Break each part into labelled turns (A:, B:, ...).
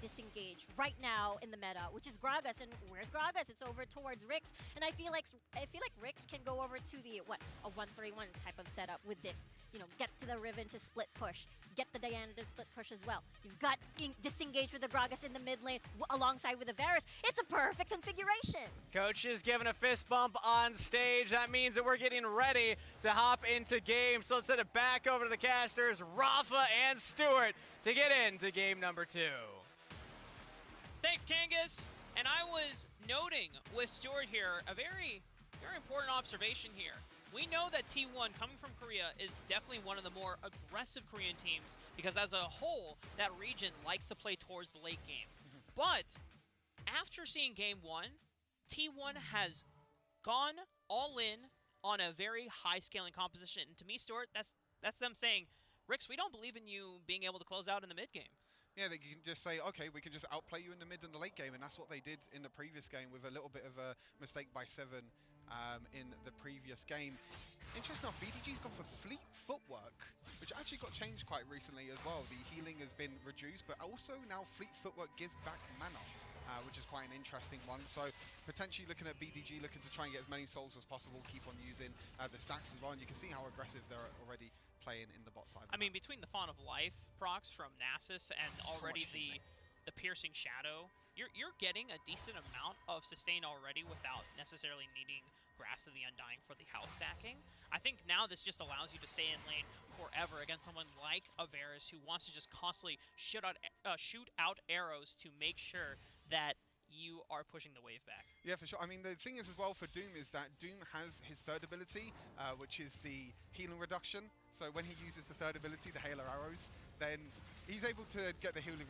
A: disengage right now in the meta, which is Gragas. And where's Gragas? It's over towards RIX. And I feel like RIX can go over to the, a 1-3-1 type of setup with this. You know, get to the Riven to split push, get the Diana to split push as well. You've got disengage with the Gragas in the mid lane alongside with the Varus. It's a perfect configuration.
B: Coach is giving a fist bump on stage. That means that we're getting ready to hop into game. So let's send it back over to the casters, Rafa and Stuart, to get into game number 2.
C: Thanks, Kangas. And I was noting with Stuart here a very important observation here. We know that T1, coming from Korea, is definitely one of the more aggressive Korean teams because as a whole, that region likes to play towards the late game. But after seeing game 1, T1 has gone all in on a very high scaling composition. And to me, Stuart, that's them saying, Rix, we don't believe in you being able to close out in the mid game.
D: Yeah, they can just say, okay, we can just outplay you in the mid and the late game, and that's what they did in the previous game with a little bit of a mistake by Seven in the previous game. Interesting enough, BDG's gone for Fleet Footwork, which actually got changed quite recently as well. The healing has been reduced, but also now Fleet Footwork gives back mana, which is quite an interesting one. So potentially looking at BDG, looking to try and get as many souls as possible, keep on using the stacks as well, and you can see how aggressive they're already playing in the bot side.
C: I mean, between the Fawn of Life procs from Nasus and already the Piercing Shadow, you're getting a decent amount of sustain already without necessarily needing Grasp of the Undying for the health stacking. I think now this just allows you to stay in lane forever against someone like a Varus who wants to just constantly shoot out arrows to make sure that you are pushing the wave back.
D: Yeah, for sure. I mean, the thing is as well for Doom is that Doom has his third ability, which is the healing reduction. So when he uses the third ability, the Halo Arrows, then he's able to get the healing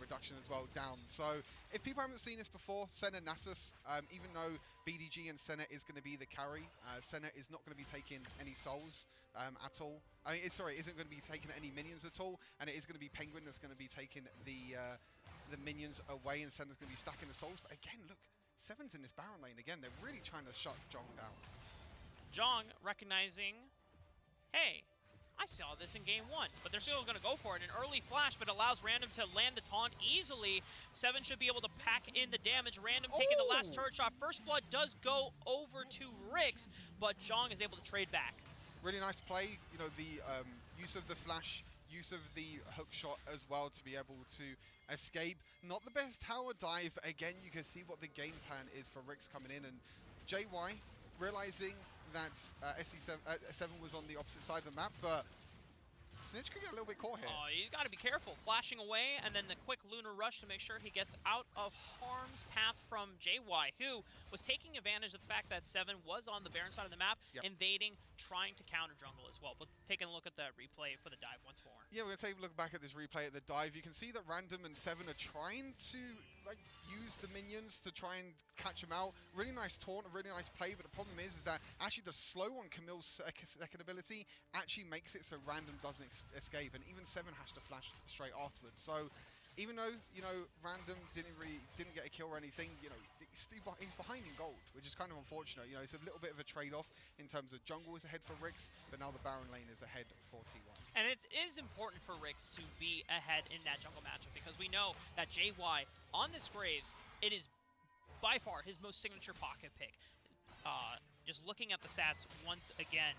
D: reduction as well down. So if people haven't seen this before, Senna Nasus, even though BDG and Senna is going to be the carry, Senna is not going to be taking any souls at all. I mean, sorry, isn't going to be taking any minions at all, and it is going to be Penguin that's going to be taking the minions away, and Senna's going to be stacking the souls. But again, look, Seven's in this Baron lane again. They're really trying to shut Jong down.
C: Jong recognizing, hey, I saw this in game 1, but they're still going to go for it. An early flash, but allows Random to land the taunt easily. Seven should be able to pack in the damage. Random taking the last turret shot. First blood does go over to Rix, but Jong is able to trade back.
D: Really nice play. You know, the use of the flash, use of the hook shot as well to be able to escape. Not the best tower dive. Again, you can see what the game plan is for Rix coming in, and JY realizing that SC7 was on the opposite side of the map, but Snitch could get a little bit caught here.
C: Oh, you got to be careful. Flashing away, and then the quick Lunar Rush to make sure he gets out of harm's path from JY, who was taking advantage of the fact that Seven was on the Baron side of the map, invading, trying to counter jungle as well. But taking a look at the replay for the dive once more.
D: Yeah, we're going to take a look back at this replay at the dive. You can see that Random and Seven are trying to use the minions to try and catch them out. Really nice taunt, a really nice play, but the problem is that actually the slow on Camille's second ability actually makes it so Random doesn't escape, and even Seven has to flash straight afterwards. So even though, you know, Random didn't get a kill or anything, you know, he's behind in gold, which is kind of unfortunate. You know, it's a little bit of a trade-off in terms of jungle is ahead for Rix, but now the Baron lane is ahead for T1.
C: And it is important for Rix to be ahead in that jungle matchup because we know that JY on this Graves, it is by far his most signature pocket pick. Just looking at the stats once again,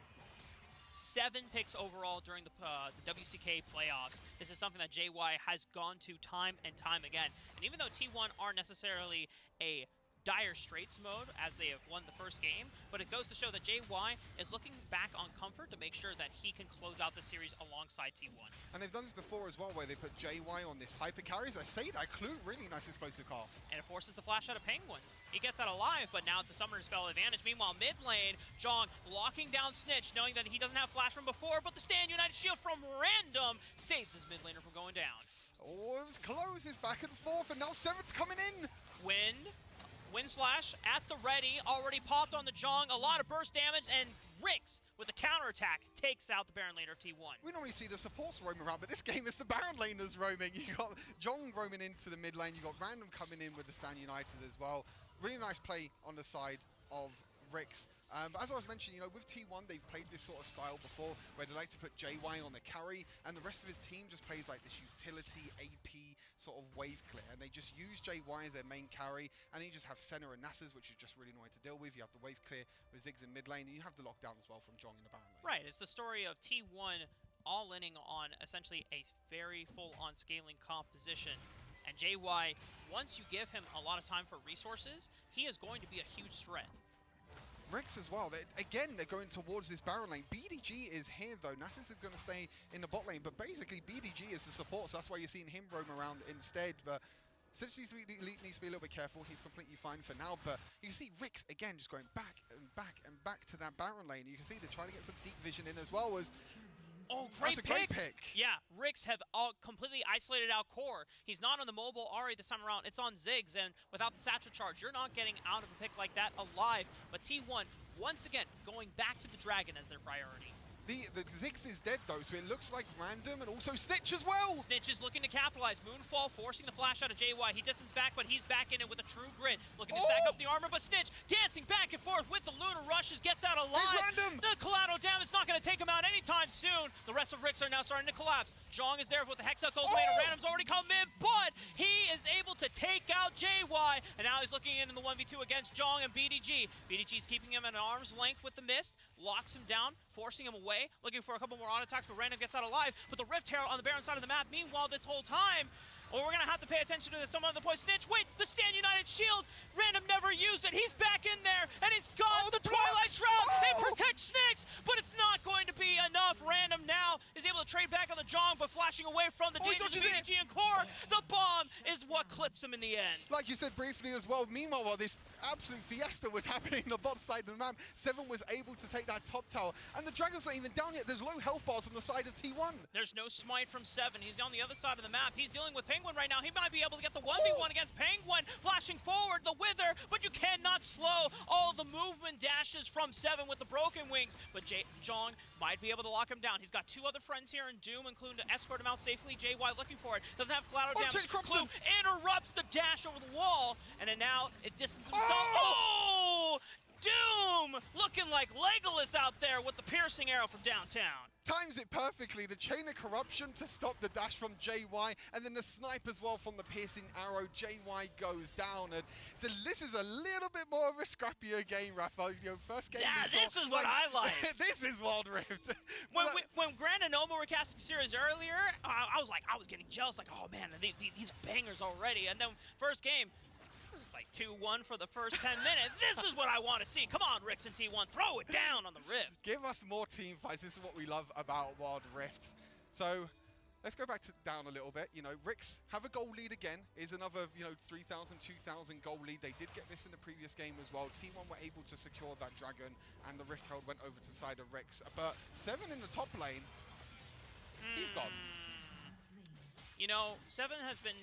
C: 7 picks overall during the WCK playoffs. This is something that JY has gone to time and time again. And even though T1 aren't necessarily a dire straits mode as they have won the first game, but it goes to show that JY is looking back on comfort to make sure that he can close out the series alongside T1.
D: And they've done this before as well, where they put JY on this hyper carry. As I say that, Clue, really nice explosive cast.
C: And it forces the flash out of Penguin. He gets out alive, but now it's a summoner spell advantage. Meanwhile, mid lane, Jong locking down Snitch, knowing that he doesn't have flash from before, but the stand United Shield from Random saves his mid laner from going down.
D: Oh, it was close, it's back and forth, and now Seven's coming in!
C: Wind Slash at the ready, already popped on the Jong, a lot of burst damage, and Rix with a counterattack takes out the Baron laner of T1.
D: We normally see the supports roaming around, but this game is the Baron laners roaming. You got Jong roaming into the mid lane, you got Random coming in with the Stan United as well. Really nice play on the side of Rix. But as I was mentioning, you know, with T1, they've played this sort of style before, where they like to put JY on the carry, and the rest of his team just plays like this utility AP sort of wave clear. they just use JY as their main carry, and then you just have Senna and Nasus, which is just really annoying to deal with. You have the wave clear with Ziggs in mid lane, and you have the lockdown as well from Jong in the Baron lane.
C: Right, it's the story of T1 all-inning on essentially a very full-on scaling composition. And JY, once you give him a lot of time for resources, he is going to be a huge threat.
D: RIX as well. They're going towards this Baron lane. BDG is here, though. Nasus is going to stay in the bot lane, but basically BDG is the support, so that's why you're seeing him roam around instead. But Stitch needs to be a little bit careful. He's completely fine for now, but you can see RIX, again, just going back and back and back to that Baron lane. You can see they're trying to get some deep vision in as well.
C: Oh,
D: That's a great pick.
C: Yeah, RIX have all completely isolated out core. He's not on the mobile Ari this time around. It's on Ziggs, and without the satchel charge, you're not getting out of a pick like that alive. But T1, once again, going back to the Dragon as their priority.
D: The Ziggs is dead, though, so it looks like random, and also Snitch as well!
C: Snitch is looking to capitalize. Moonfall forcing the flash out of JY. He distanced back, but he's back in it with a true grit. Looking to stack up the armor, but Snitch dancing back and forth with the Lunar Rushes, gets out alive.
D: He's random!
C: The collateral damage is not going to take him out anytime soon. The rest of RIX are now starting to collapse. Jong is there with the Hexa cultivator. Random's already come in, but he is able to take out JY, and now he's looking in the 1v2 against Jong and BDG. BDG's keeping him at an arm's length with the mist, locks him down, forcing him away, looking for a couple more auto attacks, but Random gets out alive. But the Rift Herald on the Baron side of the map, meanwhile, this whole time, we're going to have to pay attention to some other point. Snitch, wait, the Stand United Shield, Random never used it. He's back in there, and he's got the Twilight Shroud. It protects Snix, but it's not going to be enough. Random now is able to trade back on the Jong, but flashing away from the dangerous BDG and core. The bomb is what clips him in the end.
D: Like you said briefly as well, meanwhile, while this absolute fiesta was happening on the bot side of the map, Seven was able to take that top tower, and the Dragon's not even down yet. There's low health bars on the side of T1.
C: There's no smite from Seven. He's on the other side of the map. He's dealing with Penguin right now. He might be able to get the 1v1 against Penguin, flashing forward the Wither, but you cannot slow all the movement dashes from Seven with the broken wings. But Jong might be able to lock him down. He's got two other friends here in Doom, including to escort him out safely. JY looking for it. Doesn't have collateral damage. Clue interrupts the dash over the wall, and then now it distances himself. Oh! Doom looking like Legolas out there with the piercing arrow from downtown.
D: Times it perfectly. The chain of corruption to stop the dash from JY, and then the snipe as well from the piercing arrow. JY goes down, and so this is a little bit more of a scrappier game, Rafa. You know, first game.
C: Yeah, this is what I like.
D: This is Wild Rift.
C: when Grand and Noma were casting series earlier, I was getting jealous. Like, oh man, these are bangers already. And then first game, like 2-1 for the first 10 minutes. This is what I want to see. Come on, RIX and T1, throw it down on the Rift.
D: Give us more team fights. This is what we love about Wild Rifts. So let's go back down a little bit. You know, RIX have a goal lead again. Is another, 3,000, 2,000 goal lead. They did get this in the previous game as well. T1 were able to secure that Dragon, and the Rift Herald went over to the side of RIX. But Seven in the top lane, he's gone.
C: You know, Seven has been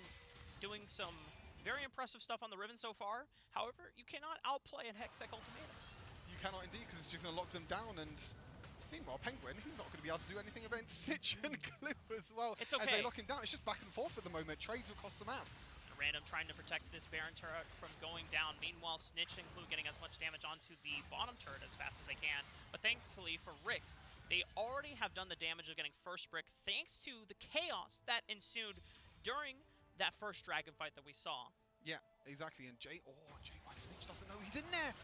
C: doing some very impressive stuff on the Riven so far. However, you cannot outplay an Hextech Ultimatum.
D: You cannot indeed, because it's just going to lock them down. And meanwhile, Penguin, he's not going to be able to do anything about Stitch and Clue as well.
C: It's okay.
D: As they lock him down, it's just back and forth at the moment. Trades across the map.
C: Random trying to protect this Baron turret from going down. Meanwhile, Snitch and Clue getting as much damage onto the bottom turret as fast as they can. But thankfully for RIX, they already have done the damage of getting first brick thanks to the chaos that ensued during that first dragon fight that we saw.
D: Yeah, exactly. And JY Snitch doesn't know he's in there.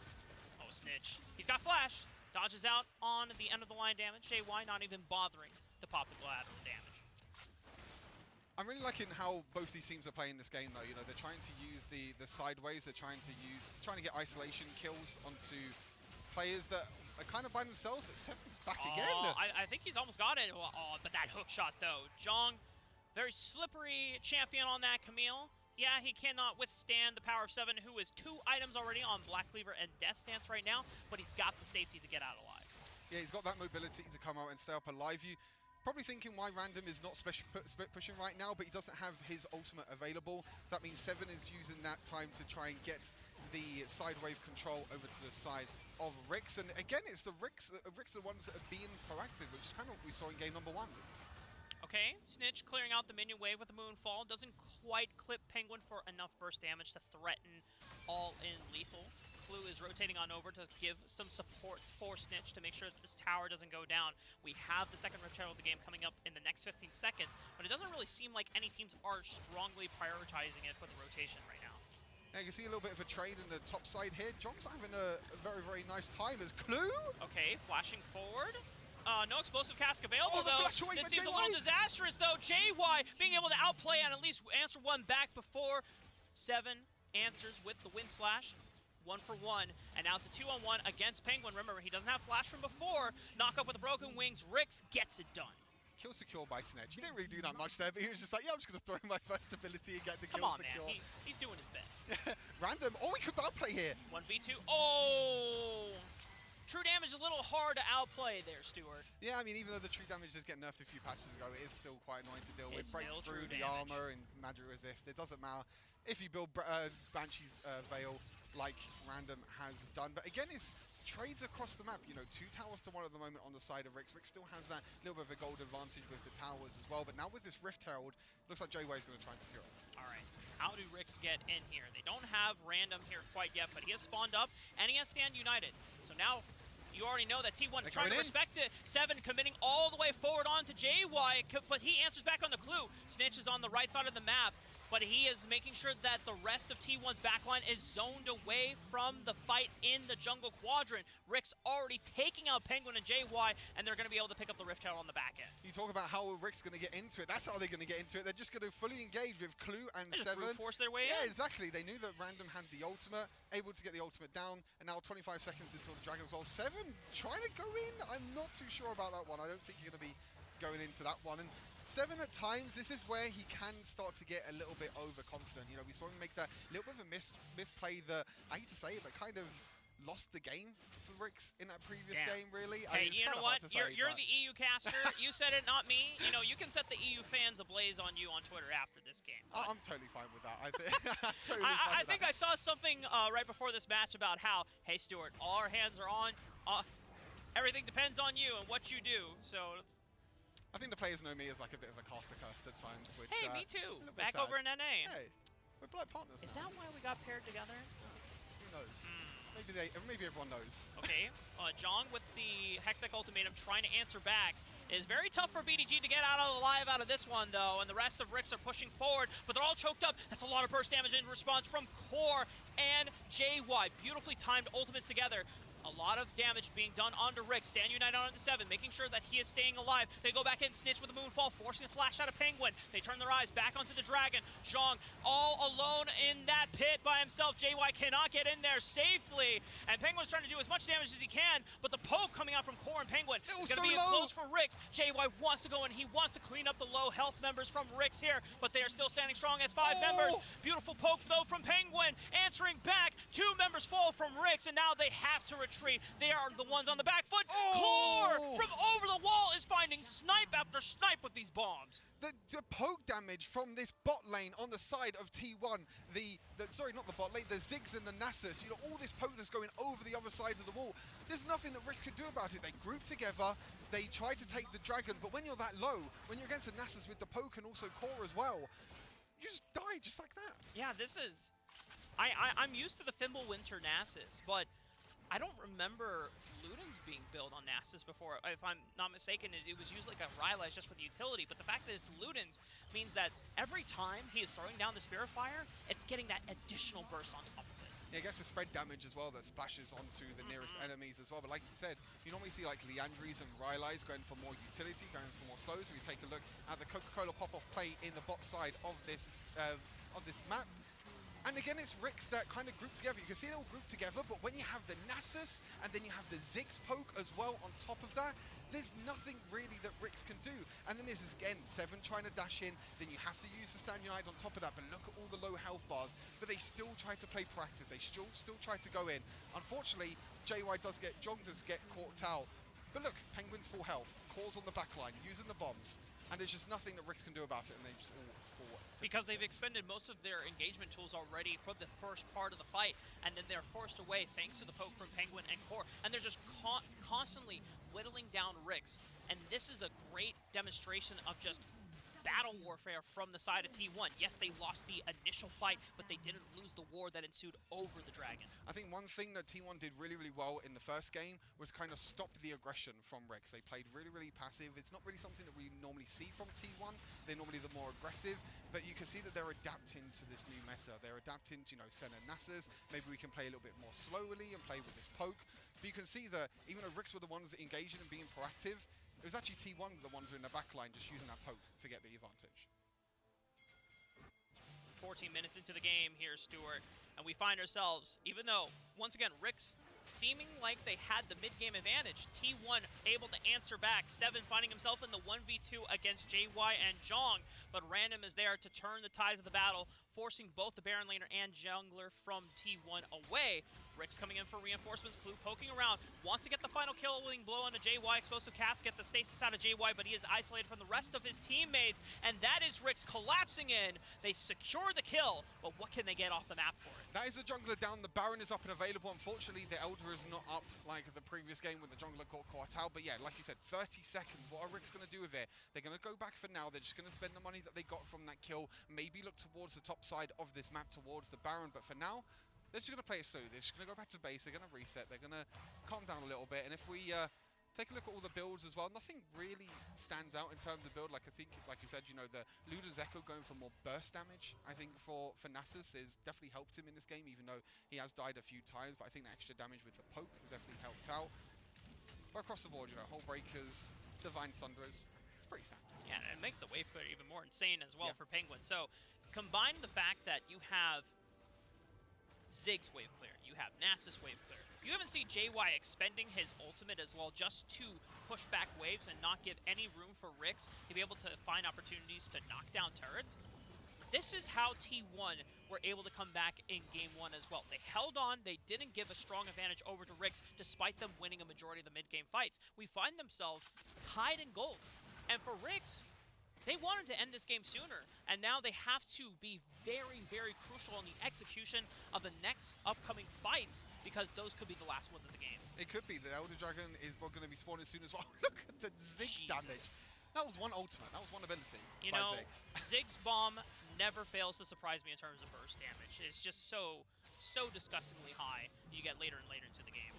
C: Oh, Snitch. He's got flash. Dodges out on the end of the line damage. JY not even bothering to pop the collateral damage.
D: I'm really liking how both these teams are playing this game, though. You know, they're trying to use the sideways. They're trying to get isolation kills onto players that are kind of by themselves. But Seven's back again.
C: I think he's almost got it. Oh, but that hook shot, though. Jong, very slippery champion on that Camille. Yeah, he cannot withstand the power of Seven, who is 2 items already on Black Cleaver and Death Stance right now, but he's got the safety to get out alive.
D: Yeah, he's got that mobility to come out and stay up alive. You probably thinking why Random is not split pushing right now, but he doesn't have his ultimate available. That means Seven is using that time to try and get the side wave control over to the side of RIX. And again, it's the RIX the ones that are being proactive, which is kind of what we saw in game number 1.
C: Okay, Snitch clearing out the minion wave with the Moonfall. Doesn't quite clip Penguin for enough burst damage to threaten all-in lethal. Clue is rotating on over to give some support for Snitch to make sure that this tower doesn't go down. We have the second Rift Herald of the game coming up in the next 15 seconds, but it doesn't really seem like any teams are strongly prioritizing it for the rotation right now.
D: Yeah, you can see a little bit of a trade in the top side here. Jong's having a very, very nice time as Clue.
C: Okay, flashing forward. No explosive cask available,
D: the
C: though.
D: flash away
C: This
D: by
C: seems a
D: JY.
C: little disastrous, though. JY being able to outplay and at least answer one back before. 7 answers with the wind slash. 1 for 1, and now it's a 2-on-1 against Penguin. Remember, he doesn't have flash from before. Knock up with the broken wings. RIX gets it done.
D: Kill secure by Snedge. He didn't really do that much there, but he was just like, yeah, I'm just going to throw in my first ability and get the
C: Come
D: kill
C: on,
D: secure.
C: man. He's doing his best.
D: Random. Oh, he could outplay here.
C: 1v2. Oh! True damage is a little hard to outplay there, Stuart.
D: Yeah, I mean, even though the true damage does get nerfed a few patches ago, it is still quite annoying to deal with.
C: It's
D: Breaks
C: still
D: through
C: true
D: the
C: damage.
D: armor and magic resist. It doesn't matter if you build Banshee's Veil like Random has done. But again, it's trades across the map. You know, 2 towers to 1 at the moment on the side of RIX. RIX still has that little bit of a gold advantage with the towers as well. But now with this Rift Herald, looks like JY is going to try and secure it.
C: All right, how do RIX get in here? They don't have Random here quite yet, but he has spawned up, and he has Stand United. So now you already know that T1
D: They're
C: trying to
D: going in.
C: respect it. 7 committing all the way forward on to JY, but he answers back on the Clue. Snitch is on the right side of the map, but he is making sure that the rest of T1's backline is zoned away from the fight in the jungle quadrant. RIX already taking out Penguin and JY, and they're going to be able to pick up the Rift Herald on the back end.
D: You talk about how RIX going to get into it. That's how they're going to get into it. They're just going to fully engage with Clue and
C: They just
D: 7.
C: brute force their way
D: Yeah,
C: in.
D: exactly. They knew that Random had the ultimate, able to get the ultimate down, and now 25 seconds until the Dragon as well. 7 trying to go in. I'm not too sure about that one. I don't think you're going to be going into that one. And 7 at times, this is where he can start to get a little bit overconfident. You know, we saw him make that little bit of a misplay that, I hate to say it, but kind of lost the game for RIX in that previous
C: Damn.
D: game, really.
C: Hey,
D: I mean,
C: you
D: it's
C: know
D: kinda hard
C: what?
D: to say,
C: You're
D: but-
C: the EU caster. You said it, not me. You know, you can set the EU fans ablaze on you on Twitter after this game.
D: I'm totally fine with that. I think totally fine
C: I
D: with
C: think
D: that.
C: I saw something right before this match about how, hey, Stuart, all our hands are on. Everything depends on you and what you do. So,
D: I think the players know me as like a bit of a caster curse at times, which
C: hey, me
D: a
C: too.
D: little bit
C: Back
D: sad.
C: over in NA.
D: Hey, we're black partners
C: Is
D: now.
C: that why we got paired together?
D: Who knows? Maybe everyone knows.
C: Okay, Jong with the Hextech ultimatum trying to answer back. It is very tough for BDG to get alive out of this one, though, and the rest of RIX are pushing forward, but they're all choked up. That's a lot of burst damage in response from Core and JY. Beautifully timed ultimates together. A lot of damage being done onto RIX. Stand United onto 7, making sure that he is staying alive. They go back in, Snitch with a Moonfall, forcing the flash out of Penguin. They turn their eyes back onto the Dragon. Zhong all alone in that pit by himself. JY cannot get in there safely. And Penguin's trying to do as much damage as he can, but the poke coming out from Core and Penguin is going to be close for RIX. JY wants to go in. He wants to clean up the low health members from RIX here, but they are still standing strong as 5 members. Beautiful poke, though, from Penguin. Answering back. 2 members fall from RIX, and now they have to retreat. They are the ones on the back foot. Core from over the wall is finding snipe after snipe with these bombs.
D: The poke damage from this bot lane on the side of T1, sorry, not the bot lane, the Ziggs and the Nasus, you know, all this poke that's going over the other side of the wall. There's nothing that RIX could do about it. They group together, they try to take the Dragon, but when you're that low, when you're against a Nasus with the poke and also Core as well, you just die just like that.
C: Yeah, this is... I'm used to the Fimbulwinter Nasus, but I don't remember Ludens being built on Nasus before. If I'm not mistaken, it was used like a Rylai's just for the utility, but the fact that it's Ludens means that every time he is throwing down the Spirit Fire, it's getting that additional burst on top of it.
D: Yeah, it gets the spread damage as well that splashes onto the nearest enemies as well. But like you said, you normally see like Liandry's and Rylai's going for more utility, going for more slows. We take a look at the Coca-Cola pop-off play in the bot side of this map. And again, it's RIX that kind of group together. You can see they all group together, but when you have the Nasus and then you have the Ziggs poke as well on top of that, there's nothing really that RIX can do. And then this is, again, 7 trying to dash in, then you have to use the Stand United on top of that, but look at all the low health bars. But they still try to play proactive. They still try to go in. Unfortunately, JY Jong does get caught out. But look, Penguin's full health, Core's on the back line, using the bombs, and there's just nothing that RIX can do about it, and they just all fall.
C: Because they've expended most of their engagement tools already for the first part of the fight, and then they're forced away thanks to the poke from Penguin and Core, and they're just constantly whittling down RIX. And this is a great demonstration of just battle warfare from the side of T1. Yes, they lost the initial fight, but they didn't lose the war that ensued over the dragon.
D: I think one thing that T1 did really, really well in the first game was kind of stop the aggression from RIX. They played really, really passive. It's not really something that we normally see from T1. They're normally the more aggressive, but you can see that they're adapting to this new meta. They're adapting to, Sen and Nasus. Maybe we can play a little bit more slowly and play with this poke. But you can see that even though RIX were the ones that engaged in and being proactive, it was actually T1 the ones who were in the back line just using that poke to get the advantage.
C: 14 minutes into the game here, Stuart, and we find ourselves, even though, once again, RIX seeming like they had the mid-game advantage, T1 able to answer back, 7 finding himself in the 1v2 against JY and Zhong, but Random is there to turn the tides of the battle, forcing both the Baron laner and jungler from T1 away. RIX coming in for reinforcements, Clue poking around, wants to get the final killing blow onto JY, explosive cast gets the stasis out of JY, but he is isolated from the rest of his teammates, and that is RIX collapsing in. They secure the kill, but what can they get off the map for it?
D: That is the jungler down, the Baron is up and available. Unfortunately, the Elder is not up like the previous game when the jungler got caught out, but yeah, like you said, 30 seconds. What are RIX going to do with it? They're going to go back for now. They're just going to spend the money that they got from that kill, maybe look towards the top side of this map, towards the Baron, but for now, they're just going to play it slow. They're just going to go back to base, they're going to reset, they're going to calm down a little bit, and if we take a look at all the builds as well, nothing really stands out in terms of build. Like I think, like you said, the Luda's Echo going for more burst damage, I think for Nasus has definitely helped him in this game, even though he has died a few times, but I think the extra damage with the poke has definitely helped out. But across the board, Hull Breakers, Divine Sunderers, it's pretty standard.
C: Yeah, and it makes the wave clear even more insane as well
D: Yeah.
C: for Penguin. So, combine the fact that you have Ziggs wave clear, you have Nasus wave clear, you even see JY expending his ultimate as well just to push back waves and not give any room for RIX to be able to find opportunities to knock down turrets. This is how T1 were able to come back in Game 1 as well. They held on, they didn't give a strong advantage over to RIX despite them winning a majority of the mid-game fights. We find themselves tied in gold. And for RIX, they wanted to end this game sooner, and now they have to be very, very crucial in the execution of the next upcoming fights, because those could be the last ones of the game.
D: It could be. The Elder Dragon is going to be spawning soon as well. Look at the Ziggs damage. That was one ultimate. That was one ability by Ziggs.
C: Ziggs bomb never fails to surprise me in terms of burst damage. It's just so disgustingly high you get later and later into the game.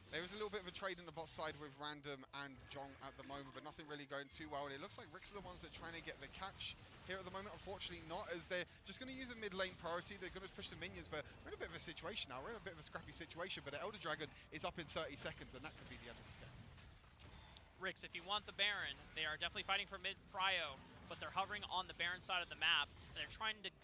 D: There was a little bit of a trade in the bot side with Random and Zhong at the moment, but nothing really going too well. And it looks like RIX are the ones that are trying to get the catch here at the moment. Unfortunately not, as they're just going to use a mid lane priority. They're going to push the minions, but we're in a bit of a situation now. We're in a bit of a scrappy situation, but the Elder Dragon is up in 30 seconds, and that could be the end of this game.
C: RIX, if you want the Baron, they are definitely fighting for mid prio, but they're hovering on the Baron side of the map, and they're trying to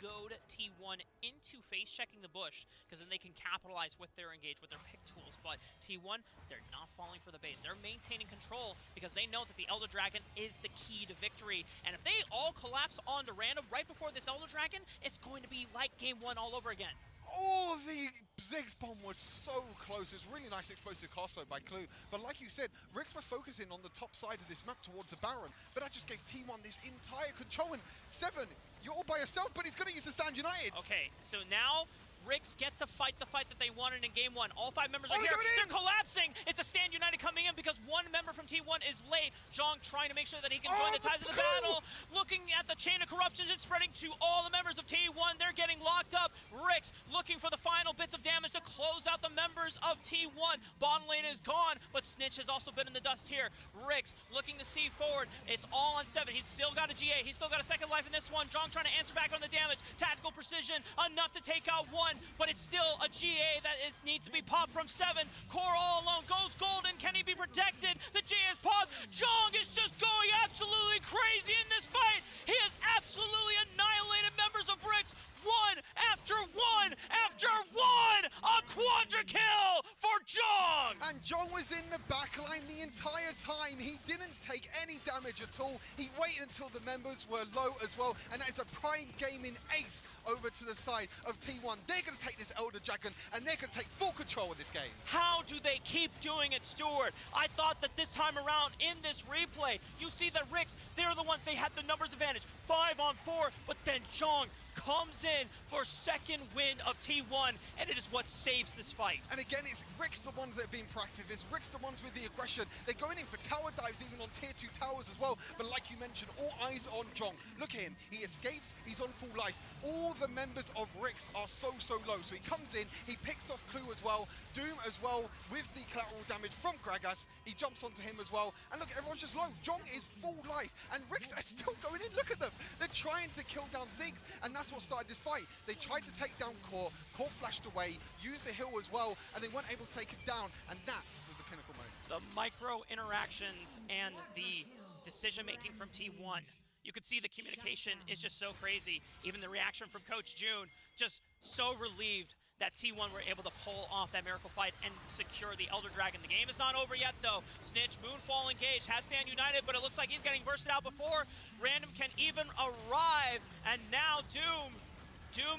C: goad T1 into face checking the bush, because then they can capitalize with their engage, with their pick tools. But T1, they're not falling for the bait. They're maintaining control because they know that the Elder Dragon is the key to victory. And if they all collapse onto Random right before this Elder Dragon, it's going to be like Game 1 all over again.
D: Oh, the Ziggs bomb was so close. It was really nice explosive cast though by Clue. But like you said, RIX were focusing on the top side of this map towards the Baron. But that just gave T1 this entire control. And 7, you're all by yourself, but he's going to use the Stand United.
C: Okay, so now RIX get to fight the fight that they wanted in Game 1. All 5 members are here.
D: They're
C: collapsing. It's a Stand United coming in because one member from T1 is late. Zhong trying to make sure that he can join the ties of the battle. Looking at the chain of corruptions, it's spreading to all the members of T1. They're getting locked up. RIX looking for the final bits of damage to close out the members of T1. Bottom lane is gone, but Snitch has also been in the dust here. RIX looking to see forward. It's all on 7. He's still got a GA. He's still got a second life in this one. Zhong trying to answer back on the damage. Tactical precision, enough to take out 1. But it's still a GA that needs to be popped from 7. Core all alone goes golden. Can he be protected? The GA is popped. Zhong is just going absolutely crazy in this fight. He has absolutely annihilated members of RIX. One after one after one! A quadra kill for Zhong!
D: And Zhong was in the backline the entire time. He didn't take any damage at all. He waited until the members were low as well. And that is a prime gaming ace over to the side of T1. They're going to take this Elder Dragon and they're going to take full control of this game.
C: How do they keep doing it, Stuart? I thought that this time around in this replay, you see that RIX, they're the ones, they had the numbers advantage. 5 on 4, but then Zhong comes in for second win of T1, and it is what saves this fight.
D: And again, it's RIX the ones that have been proactive. It's RIX the ones with the aggression. They're going in for tower dives, even on tier 2 towers as well. But like you mentioned, all eyes on Jong. Look at him. He escapes. He's on full life. All the members of RIX are so low. So he comes in. He picks off Clue as well. Doom as well with the collateral damage from Gragas. He jumps onto him as well. And look, everyone's just low. Jong is full life. And RIX are still going in. Look at them. They're trying to kill down Ziggs. And that's what started this fight. They tried to take down Core. Core flashed away. Used the hill as well. And they weren't able to take him down. And that was the pinnacle moment.
C: The micro interactions and the decision making from T1. You could see the communication is just so crazy. Even the reaction from Coach June, just so relieved that T1 were able to pull off that miracle fight and secure the Elder Dragon. The game is not over yet though. Snitch, Moonfall engaged, has Stand United, but it looks like he's getting bursted out before Random can even arrive. And now Doom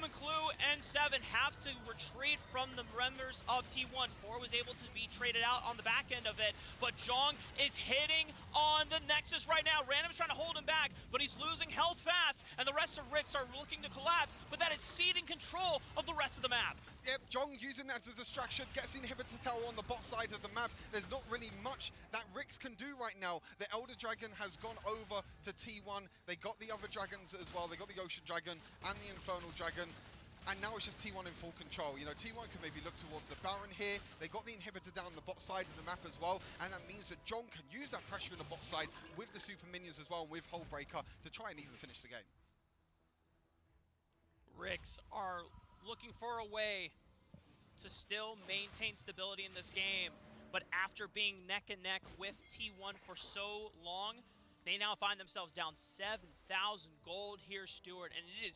C: and Clue and Seven have to retreat from the members of T1. 4 was able to be traded out on the back end of it, but Jong is hitting on the Nexus right now. Random's trying to hold him back, but he's losing health fast, and the rest of RIX are looking to collapse, but that is ceding control of the rest of the map.
D: Yep, Jong using that as a distraction, gets the inhibitor tower on the bot side of the map. There's not really much that RIX can do right now. The Elder Dragon has gone over to T1. They got the other dragons as well. They got the Ocean Dragon and the Infernal Dragon. And now it's just T1 in full control. You know, T1 can maybe look towards the Baron here. They got the inhibitor down the bot side of the map as well. And that means that Jong can use that pressure in the bot side with the super minions as well, with Hullbreaker to try and even finish the game.
C: RIX are looking for a way to still maintain stability in this game, but after being neck and neck with T1 for so long, they now find themselves down 7,000 gold here, Stuart, and it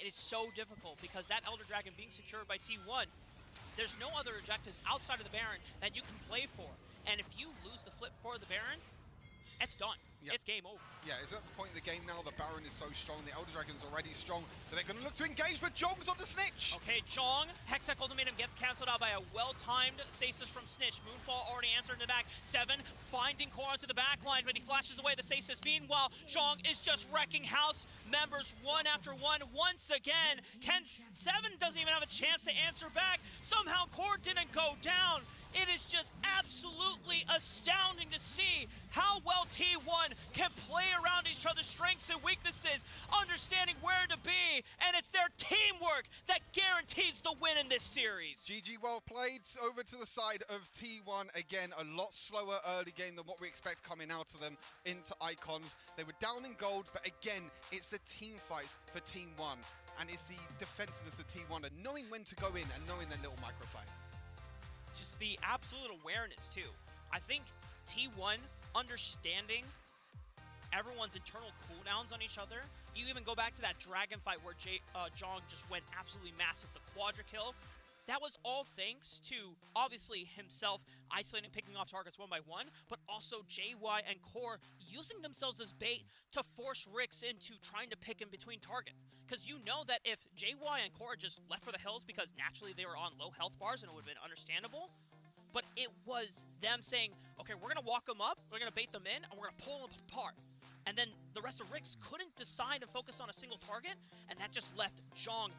C: is so difficult because that Elder Dragon being secured by T1, there's no other objectives outside of the Baron that you can play for, and if you lose the flip for the Baron, it's done. Yep. It's game over.
D: Yeah, it's at the point in the game now. The Baron is so strong. The Elder Dragon's already strong. So they're going to look to engage, but Jong's on the Snitch.
C: Okay, Jong. Hextech Ultimatum gets cancelled out by a well-timed stasis from Snitch. Moonfall already answered in the back. Seven finding Core onto the back line, but he flashes away the stasis. Meanwhile, Jong is just wrecking house members one after one once again. Seven doesn't even have a chance to answer back. Somehow Core didn't go down. It is just absolutely astounding to see how well T1 can play around each other's strengths and weaknesses, understanding where to be, and it's their teamwork that guarantees the win in this series.
D: GG, well played. Over to the side of T1 again, a lot slower early game than what we expect coming out of them into Icons. They were down in gold, but again, it's the team fights for Team 1, and it's the defensiveness of T1 and knowing when to go in and knowing their little microplay.
C: Just the absolute awareness too. I think T1 understanding everyone's internal cooldowns on each other. You even go back to that dragon fight where Jong just went absolutely massive, the quadra kill. That was all thanks to, obviously, himself isolating, picking off targets one by one, but also JY and Core using themselves as bait to force RIX into trying to pick in between targets. Because you know that if JY and Core just left for the hills because naturally they were on low health bars and it would have been understandable, but it was them saying, okay, we're going to walk them up, we're going to bait them in, and we're going to pull them apart. And then the rest of RIX couldn't decide to focus on a single target, and that just left Jong